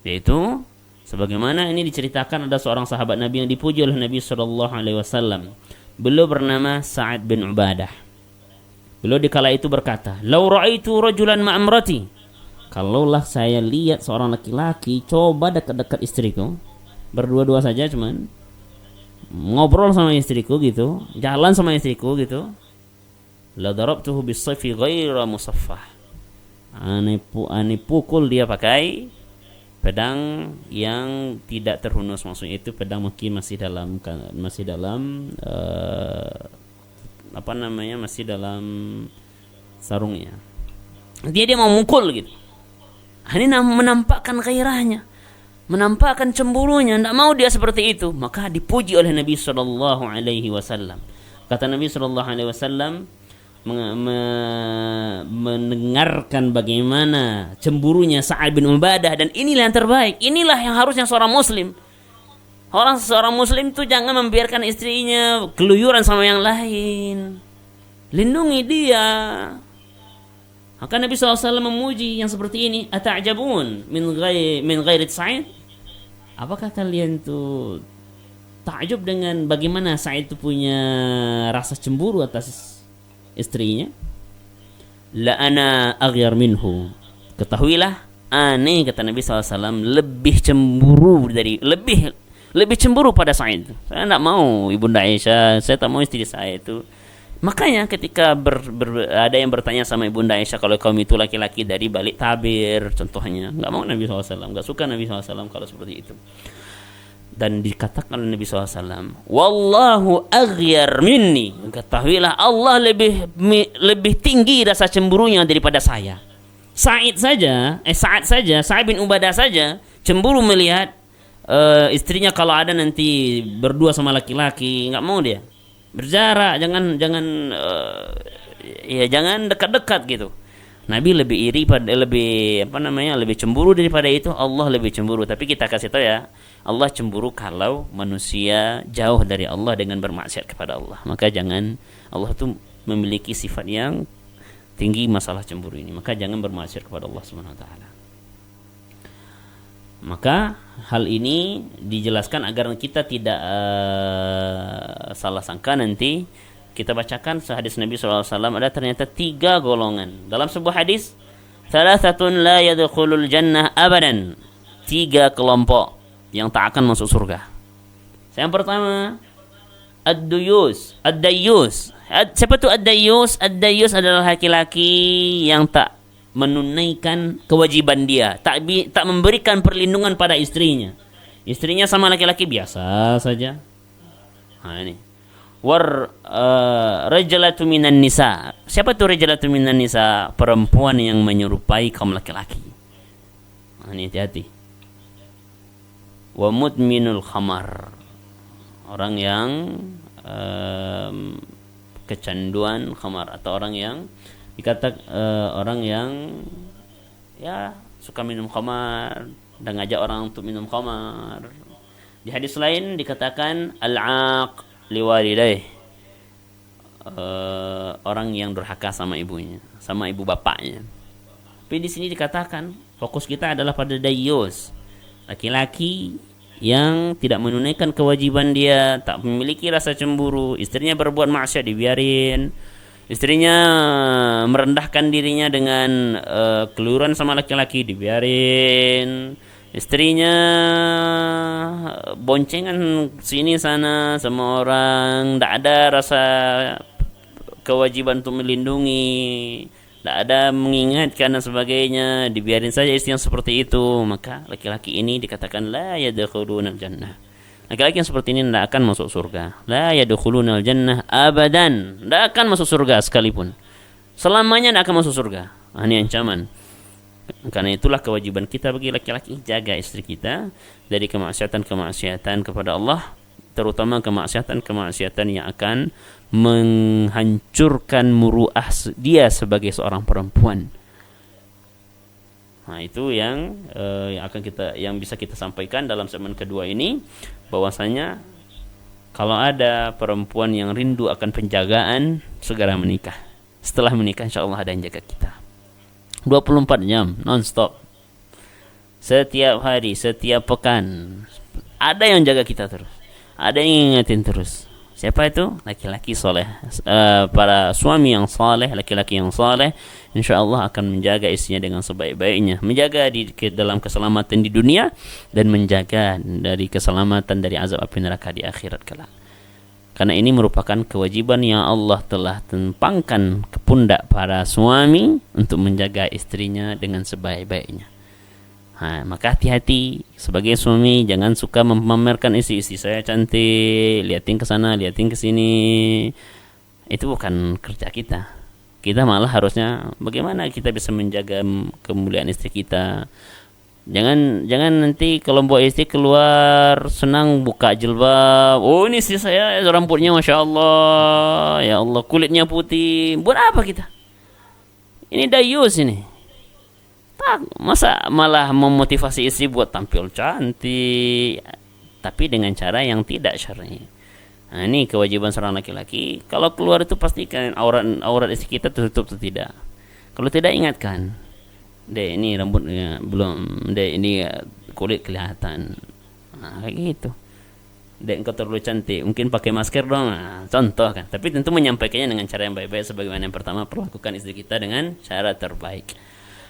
Yaitu sebagaimana ini diceritakan, ada seorang sahabat Nabi yang dipuji oleh Nabi SAW. Beliau bernama Sa'ad bin Ubadah. Beliau dikala itu berkata, "Lau ra'aitu rajulan ma'amrati." Kalaulah saya lihat seorang laki-laki coba dekat-dekat istriku, berdua-dua saja cuman ngobrol sama istriku gitu, jalan sama istriku gitu, la darabtuhu bis-sayfi ghaira musaffah. Ani pukul dia pakai pedang yang tidak terhunus, maksudnya itu pedang mungkin masih dalam masih dalam sarungnya. Dia mau mukul gitu. Ini menampakkan gairahnya, menampakkan cemburunya, tidak mau dia seperti itu. Maka dipuji oleh Nabi sallallahu alaihi wasallam. Kata Nabi sallallahu alaihi wasallam, mendengarkan bagaimana cemburunya Sa'ad bin Ubadah, dan inilah yang terbaik, inilah yang harusnya seorang muslim. Seorang muslim itu jangan membiarkan istrinya keluyuran sama yang lain. Lindungi dia. Maka Nabi SAW memuji yang seperti ini. Ata'jabun min ghairi Sa'id? Apakah kalian tuh takjub dengan bagaimana Sa'id itu punya rasa cemburu atas istrinya? La ana aghyar minhu. Ketahuilah, aneh, kata Nabi SAW, lebih cemburu pada Sa'id. Saya tidak mau ibunda Aisyah, saya tak mau istri saya itu. Makanya ketika ada yang bertanya sama ibunda Aisyah, kalau kaum itu laki-laki dari balik tabir, contohnya, nggak mau Nabi SAW, nggak suka Nabi SAW kalau seperti itu. Dan dikatakan oleh Nabi SAW, wallahu aghyar minni, ketahuilah Allah lebih tinggi rasa cemburunya daripada saya. Sa'ad bin Ubadah saja cemburu melihat istrinya kalau ada nanti berdua sama laki-laki, nggak mau dia, berjarak, jangan dekat-dekat gitu. Nabi lebih iri pada lebih cemburu daripada itu. Allah lebih cemburu. Tapi kita kasih tahu ya, Allah cemburu kalau manusia jauh dari Allah dengan bermaksiat kepada Allah. Maka jangan, Allah tuh memiliki sifat yang tinggi masalah cemburu ini. Maka jangan bermaksiat kepada Allah Subhanahu wa taala. Maka hal ini dijelaskan agar kita tidak salah sangka nanti. Kita bacakan hadis Nabi SAW, ada ternyata 3 golongan. Dalam sebuah hadis, thalathatun la yadkhulul jannah abadan. 3 kelompok yang tak akan masuk surga. Yang pertama, ad-dayus. Siapa tu ad-dayus? Ad-dayus adalah laki-laki yang tak menunaikan kewajiban dia, tak memberikan perlindungan pada istrinya. Istrinya sama laki-laki biasa saja. Nah, ini. Rajulatu minan nisa. Siapa tu rajulatu minan nisa? Perempuan yang menyerupai kaum laki-laki. Ini hati-hati. Wa mudminul khamar. Orang yang kecanduan khamar, atau orang yang orang yang ya suka minum khamar dan ngajak orang untuk minum khamar. Di hadis lain dikatakan al-aq liwalidayh, orang yang durhaka sama ibunya, sama ibu bapaknya. Tapi di sini dikatakan fokus kita adalah pada dayyus, laki-laki yang tidak menunaikan kewajiban dia, tak memiliki rasa cemburu. Istrinya berbuat maksiat dibiarin, istrinya merendahkan dirinya dengan keluruan sama laki-laki dibiarin, istrinya boncengan sini sana sama orang, tidak ada rasa kewajiban untuk melindungi, tidak ada mengingatkan dan sebagainya, dibiarin saja istri yang seperti itu. Maka laki-laki ini dikatakan la yadkhulunal jannah. Laki-laki yang seperti ini tidak akan masuk surga. La yadkhulunal jannah abadan, tidak akan masuk surga sekalipun, selamanya tidak akan masuk surga. Ini ancaman. Karena itulah kewajiban kita bagi laki-laki, jaga istri kita dari kemaksiatan kepada Allah, terutama kemaksiatan yang akan menghancurkan muruah dia sebagai seorang perempuan. Nah, itu yang bisa kita sampaikan dalam segmen kedua ini, bahwasanya kalau ada perempuan yang rindu akan penjagaan, segera menikah. Setelah menikah insyaallah ada yang jaga kita 24 jam non-stop, setiap hari, setiap pekan ada yang jaga kita terus, ada yang ingetin terus. Siapa itu? Laki-laki soleh. Para suami yang soleh, laki-laki yang soleh, insyaallah akan menjaga istrinya dengan sebaik-baiknya, menjaga dalam keselamatan di dunia dan menjaga dari keselamatan dari azab api neraka di akhirat kelak. Karena ini merupakan kewajiban yang Allah telah tempangkan ke pundak para suami untuk menjaga istrinya dengan sebaik-baiknya. Maka hati-hati sebagai suami, jangan suka memamerkan istri saya cantik, liatin ke sana, liatin ke sini. Itu bukan kerja kita. Kita malah harusnya bagaimana kita bisa menjaga kemuliaan istri kita. Jangan nanti kalau bawa istri keluar senang buka jilbab. Oh, ini istri saya, rambutnya masya Allah, ya Allah, kulitnya putih. Buat apa kita? Ini dayus ini. Tak, masa malah memotivasi istri buat tampil cantik, tapi dengan cara yang tidak syar'i. Nah, ini kewajiban seorang laki-laki. Kalau keluar itu pastikan aurat istri kita tertutup atau tidak. Kalau tidak, ingatkan. Dek, ini rambutnya belum. Dek, ini kulit kelihatan. Kayak gitu. Dek, engkau terlalu cantik, mungkin pakai masker dong. Contoh kan. Tapi tentu menyampaikannya dengan cara yang baik-baik. Sebagaimana yang pertama, perlakukan istri kita dengan cara terbaik.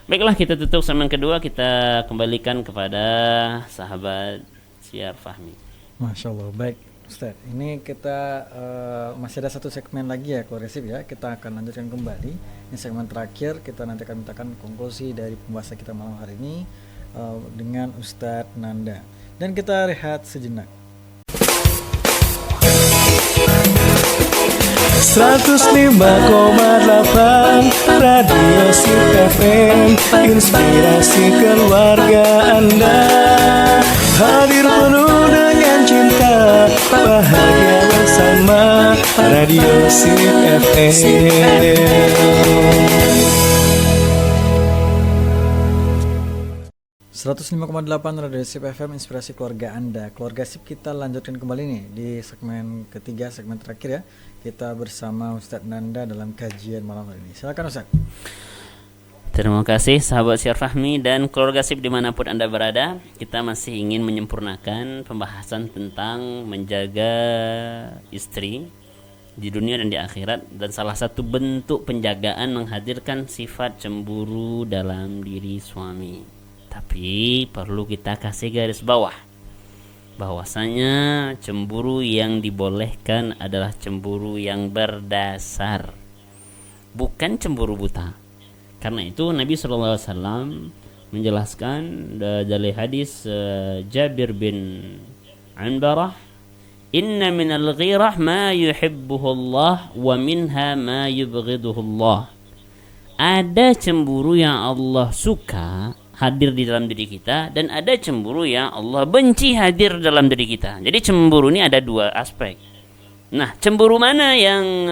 Baiklah, kita tutup segmen kedua. Kita kembalikan kepada sahabat Syiar Fahmi. Masya Allah. Baik Ustaz, ini kita masih ada satu segmen lagi ya Koresip ya. Kita akan lanjutkan kembali. Ini segmen terakhir, kita nanti akan mintakan konklusi dari pembahasan kita malam hari ini dengan Ustadz Nanda. Dan kita rehat sejenak. 105,8 Radio Sip FM, inspirasi keluarga Anda. Hadir penuh dengan cinta, bahagia bersama Radio Sip FM. 105,8 Radio Sip FM, inspirasi keluarga Anda. Keluarga Sip, kita lanjutkan kembali nih di segmen ketiga, segmen terakhir ya. Kita bersama Ustadz Nanda dalam kajian malam hari ini. Silakan Ustadz. Terima kasih sahabat Syiar Fahmi dan keluarga Sip dimanapun Anda berada. Kita masih ingin menyempurnakan pembahasan tentang menjaga istri di dunia dan di akhirat. Dan salah satu bentuk penjagaan menghadirkan sifat cemburu dalam diri suami. Tapi perlu kita kasih garis bawah bahwasanya cemburu yang dibolehkan adalah cemburu yang berdasar, bukan cemburu buta. Karena itu Nabi SAW menjelaskan dari hadis Jabir bin Anbarah, inna minal ghirah ma yuhibbuhu Allah wa minha ma yubghiduhu Allah. Ada cemburu yang Allah suka hadir di dalam diri kita, dan ada cemburu yang Allah benci hadir dalam diri kita. Jadi cemburu ini ada dua aspek. Nah, cemburu mana yang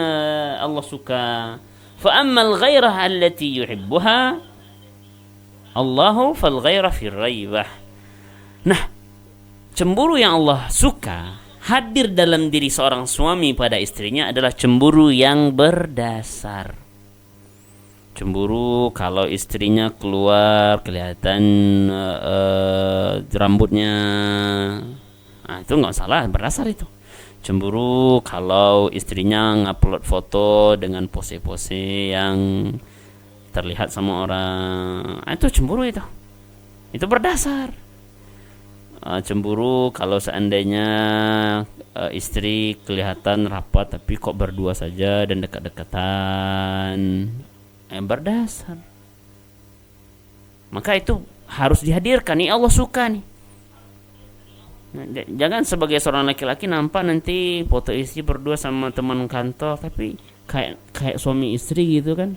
Allah suka? Fa ammal ghairah allati yuhibbuha Allahu fal ghairah fir raibah. Nah, cemburu yang Allah suka hadir dalam diri seorang suami pada istrinya adalah cemburu yang berdasar. Cemburu kalau istrinya keluar kelihatan rambutnya, nah itu nggak salah, berdasar itu. Cemburu kalau istrinya ngupload foto dengan pose-pose yang terlihat sama orang, nah, itu cemburu itu berdasar. Cemburu kalau seandainya istri kelihatan rapat tapi kok berdua saja dan dekat-dekatan, berdasar. Maka itu harus dihadirkan. Nih Allah suka nih. Jangan sebagai seorang laki-laki nampak nanti foto istri berdua sama teman kantor tapi kayak suami istri gitu kan.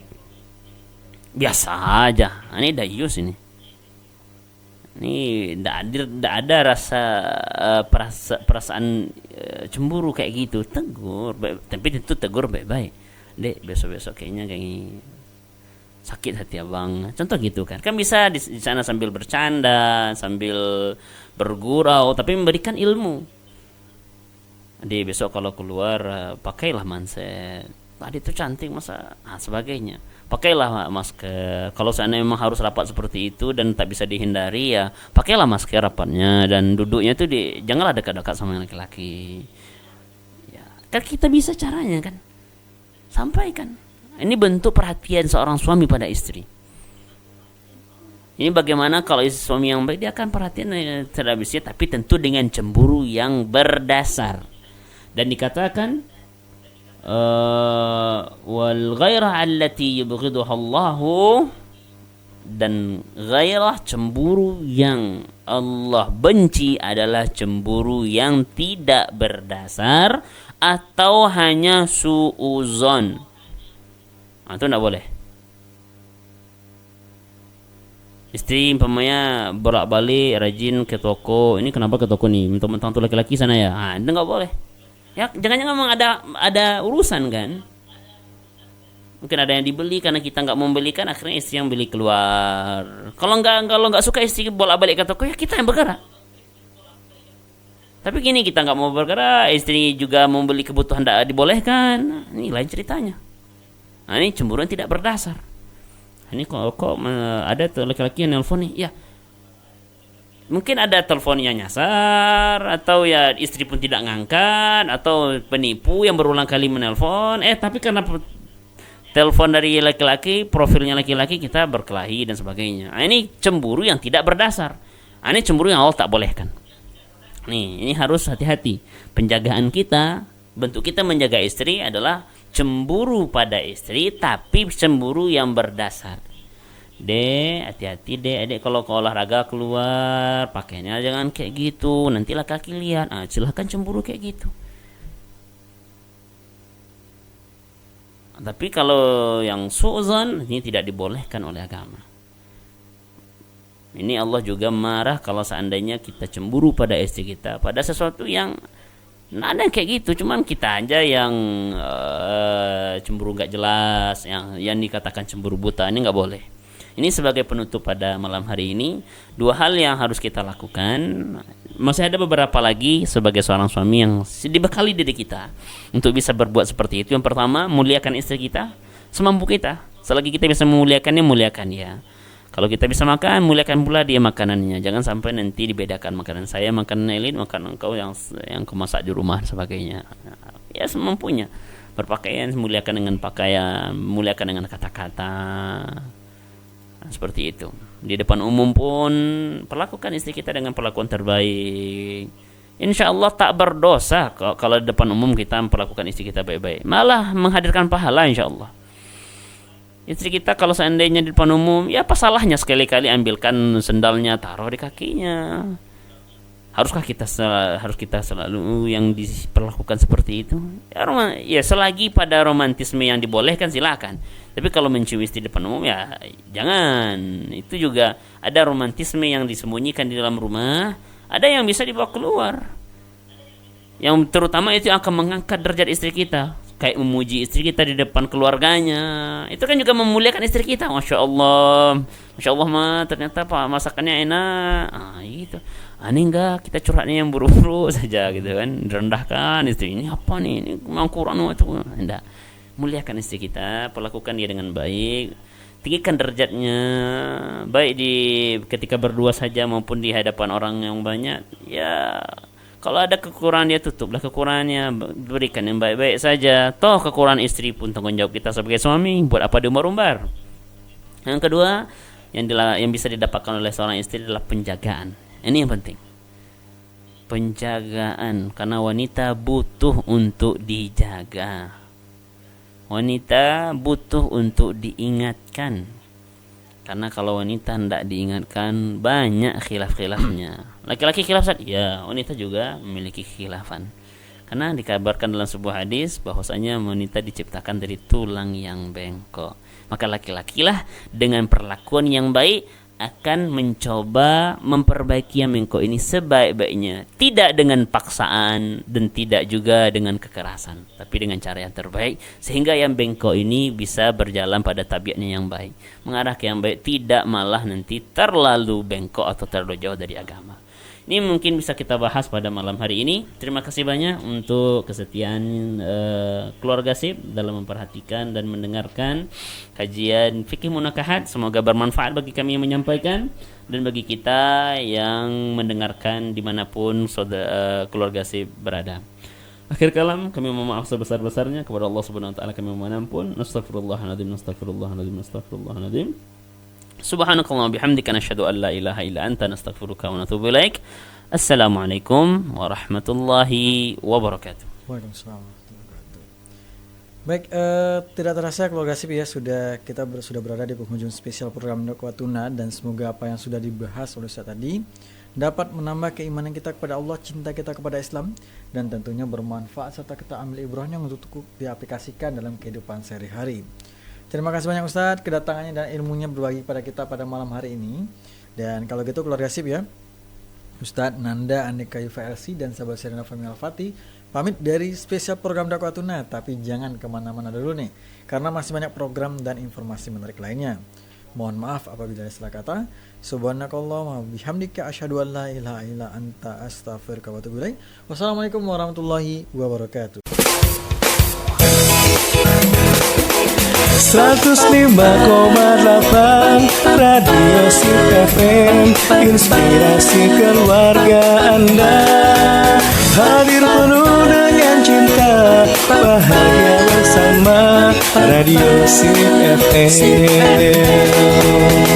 Biasa aja. Ini dayus ini. Ini tidak ada rasa perasaan cemburu kayak gitu. Tegur, tapi tentu tegur baik-baik. Dek, besok-besok kayaknya kayak sakit hati abang, contoh gitu kan bisa di sana sambil bercanda, sambil bergurau, tapi memberikan ilmu. Di besok kalau keluar pakailah manset, tadi itu cantik masa, sebagainya. Pakailah masker. Kalau seandainya memang harus rapat seperti itu dan tak bisa dihindari, ya pakailah masker rapatnya, dan duduknya itu janganlah dekat-dekat sama laki-laki. Ya, kan kita bisa caranya kan, sampaikan. Ini bentuk perhatian seorang suami pada istri. Ini bagaimana kalau suami yang baik, dia akan perhatian terhadap istrinya, tapi tentu dengan cemburu yang berdasar. Dan dikatakan wal ghairah allati yubghiduha Allahu, dan ghairah cemburu yang Allah benci adalah cemburu yang tidak berdasar atau hanya suuzon. Itu tidak boleh. Istri umpamanya bolak-balik rajin ke toko. Ini kenapa ke toko nih? Mentang-mentang tuh laki-laki sana ya. Itu nggak boleh. Ya, jangan-jangan memang ada urusan kan? Mungkin ada yang dibeli karena kita nggak membelikan, akhirnya istri yang beli keluar. Kalau nggak suka istri bolak-balik ke toko, ya kita yang bergerak. Tapi gini, kita nggak mau bergerak, istri juga membeli kebutuhan tidak dibolehkan. Ini lain ceritanya. Nah, ini cemburuan tidak berdasar. Ini kok ada tuh laki-laki yang nelpon nih, ya mungkin ada teleponnya nyasar, atau ya istri pun tidak ngangkat, atau penipu yang berulang kali menelpon. Tapi karena telepon dari laki-laki, profilnya laki-laki, kita berkelahi dan sebagainya. Nah, ini cemburu yang tidak berdasar. Nah, ini cemburu yang Allah tak bolehkan. Nih, ini harus hati-hati. Penjagaan kita, bentuk kita menjaga istri adalah cemburu pada istri, tapi cemburu yang berdasar. Hati-hati adik, kalau ke olahraga keluar pakainya jangan kayak gitu, nanti laki-laki lihat. Silahkan cemburu kayak gitu. Tapi kalau yang su'zon, ini tidak dibolehkan oleh agama. Ini Allah juga marah kalau seandainya kita cemburu pada istri kita pada sesuatu yang nah, ada kayak gitu, cuman kita aja yang cemburu gak jelas, yang dikatakan cemburu buta. Ini gak boleh. Ini sebagai penutup pada malam hari ini, 2 hal yang harus kita lakukan. Masih ada beberapa lagi sebagai seorang suami yang dibekali diri kita untuk bisa berbuat seperti itu. Yang pertama, muliakan istri kita semampu kita. Selagi kita bisa memuliakannya, muliakan dia. Kalau kita bisa makan, muliakan pula dia makanannya. Jangan sampai nanti dibedakan, makanan saya, makanan Elin, makanan engkau yang kau masak di rumah dan sebagainya. Ya semampunya. Berpakaian, muliakan dengan pakaian, muliakan dengan kata-kata. Seperti itu. Di depan umum pun perlakukan istri kita dengan perlakuan terbaik. Insya Allah tak berdosa kalau di depan umum kita memperlakukan istri kita baik-baik. Malah menghadirkan pahala insya Allah. Istri kita kalau seandainya di depan umum, ya apa salahnya sekali-kali ambilkan sendalnya, taruh di kakinya. Haruskah kita selalu yang diperlakukan seperti itu? Ya selagi pada romantisme yang dibolehkan silakan. Tapi kalau mencium istri di depan umum ya jangan. Itu juga ada romantisme yang disembunyikan di dalam rumah, ada yang bisa dibawa keluar. Yang terutama itu akan mengangkat derajat istri kita. Kayak memuji istri kita di depan keluarganya, itu kan juga memuliakan istri kita. Masya Allah mah ternyata Pak masakannya enak. Gitu. Ini enggak, kita curhatnya yang buruk-buruk saja gitu kan, direndahkan istri. Ini apa nih, ini memang kurang itu. Enggak, muliakan istri kita, perlakukan dia dengan baik, tinggikan derajatnya, baik di ketika berdua saja maupun di hadapan orang yang banyak. Ya kalau ada kekurangan dia tutuplah kekurangannya, berikan yang baik-baik saja. Toh kekurangan istri pun tanggung jawab kita sebagai suami. Buat apa diumbar-umbar? Yang kedua, yang bisa didapatkan oleh seorang istri adalah penjagaan. Ini yang penting. Penjagaan, karena wanita butuh untuk dijaga. Wanita butuh untuk diingatkan. Karena kalau wanita tidak diingatkan, banyak khilaf-khilafnya. Laki-laki khilaf saja, ya wanita juga memiliki khilafan. Karena dikabarkan dalam sebuah hadis bahwasanya wanita diciptakan dari tulang yang bengkok. Maka laki-lakilah dengan perlakuan yang baik akan mencoba memperbaiki yang bengkok ini sebaik-baiknya. Tidak dengan paksaan dan tidak juga dengan kekerasan, tapi dengan cara yang terbaik sehingga yang bengkok ini bisa berjalan pada tabiatnya yang baik, mengarah ke yang baik, tidak malah nanti terlalu bengkok atau terlalu jauh dari agama. Ini mungkin bisa kita bahas pada malam hari ini. Terima kasih banyak untuk kesetiaan keluarga SIP dalam memperhatikan dan mendengarkan kajian fikih munakahat. Semoga bermanfaat bagi kami yang menyampaikan dan bagi kita yang mendengarkan dimanapun keluarga SIP berada. Akhir kalam, kami mohon maaf sebesar-besarnya kepada Allah Subhanahu wa taala, kami mohon ampun. Astagfirullahaladzim. Subhanakallah bihamdika nashhadu an la ilaha illa anta nastaghfiruka wa natubu ilaik. Assalamualaikum warahmatullahi wabarakatuh. Waalaikumsalam warahmatullahi wabarakatuh. Baik, tidak terasa keluarga SIP ya, kita sudah berada di penghujung spesial program Dakwah Tuna, dan semoga apa yang sudah dibahas oleh Ustaz tadi dapat menambah keimanan kita kepada Allah, cinta kita kepada Islam, dan tentunya bermanfaat serta kita ambil ibrahnya untuk diaplikasikan dalam kehidupan sehari-hari. Terima kasih banyak Ustadz kedatangannya dan ilmunya berbagi pada kita pada malam hari ini. Dan kalau gitu keluarga SIP ya, Ustadz Nanda Andika UVLC dan sahabat Serena Fahmi Al-Fatih pamit dari spesial program Dakwah Tuna. Tapi jangan kemana-mana dulu nih, karena masih banyak program dan informasi menarik lainnya. Mohon maaf apabila ada salah kata. Subhanakallah wa bihamdika asyhadu an la ilaha illa anta astaghfiruka wa atubu ilaik. Wassalamualaikum warahmatullahi wabarakatuh. 105,8 Radio SIP FM, inspirasi keluarga Anda. Hadir penuh dengan cinta, bahagia bersama Radio SIP FM.